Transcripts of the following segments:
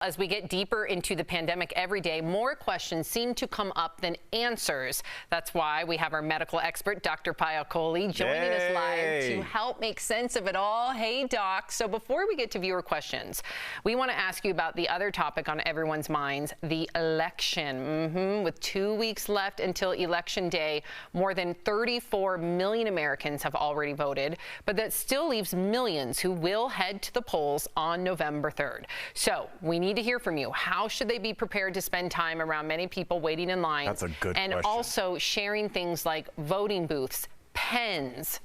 As we get deeper into the pandemic every day, more questions seem to come up than answers. That's why we have our medical expert, Dr. Payal Kohli, joining us live to help make sense of it all. Hey, Doc. So before we get to viewer questions, we want to ask you about the other topic on everyone's minds, the election. With 2 weeks left until Election Day, more than 34 million Americans have already voted, but that still leaves millions who will head to the polls on November 3rd. So we need to hear from you. How should they be prepared to spend time around many people waiting in line? That's a good question. And also sharing things like voting booths, pens.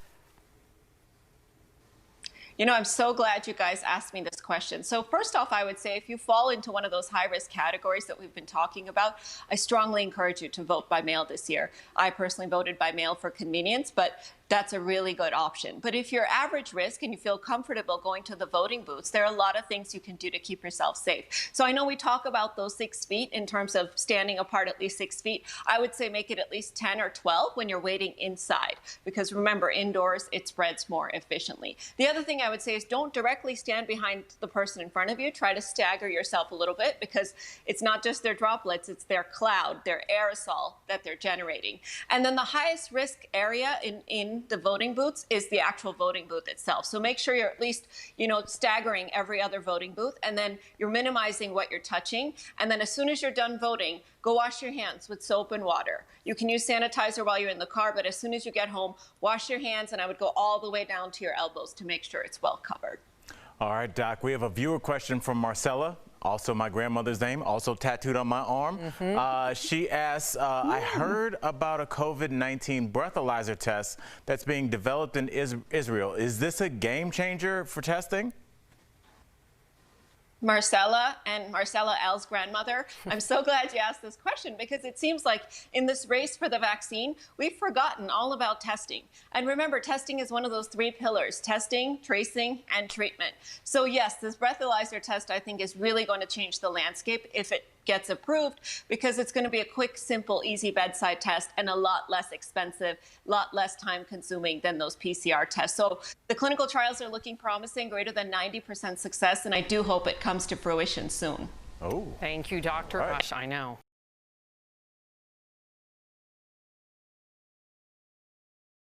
You know, I'm so glad you guys asked me this question. So first off, I would say if you fall into one of those high-risk categories that we've been talking about, I strongly encourage you to vote by mail this year. I personally voted by mail for convenience, but that's a really good option. But if you're average risk and you feel comfortable going to the voting booths, there are a lot of things you can do to keep yourself safe. So I know we talk about those 6 feet in terms of standing apart at least 6 feet. I would say make it at least 10 or 12 when you're waiting inside, because remember, indoors, it spreads more efficiently. The other thing I would say is don't directly stand behind the person in front of you. Try to stagger yourself a little bit, because it's not just their droplets, it's their cloud, their aerosol that they're generating. And then the highest risk area in the voting booths is the actual voting booth itself. So make sure you're at least, staggering every other voting booth, and then you're minimizing what you're touching. And then as soon as you're done voting, go wash your hands with soap and water. You can use sanitizer while you're in the car, but as soon as you get home, wash your hands, and I would go all the way down to your elbows to make sure it's well covered. All right, Doc, we have a viewer question from Marcella. Also my grandmother's name, also tattooed on my arm. She asks, I heard about a COVID-19 breathalyzer test that's being developed in Israel. Is this a game changer for testing? Marcella and Marcella L's grandmother, I'm so glad you asked this question, because it seems like in this race for the vaccine, we've forgotten all about testing. And remember, testing is one of those 3 pillars: testing, tracing, and treatment. So yes, this breathalyzer test, I think, is really going to change the landscape if it gets approved, because it's going to be a quick, simple, easy bedside test and a lot less expensive, lot less time consuming than those PCR tests. So the clinical trials are looking promising, greater than 90% success, and I do hope it comes to fruition soon. Thank you, Doctor. Gosh, I know.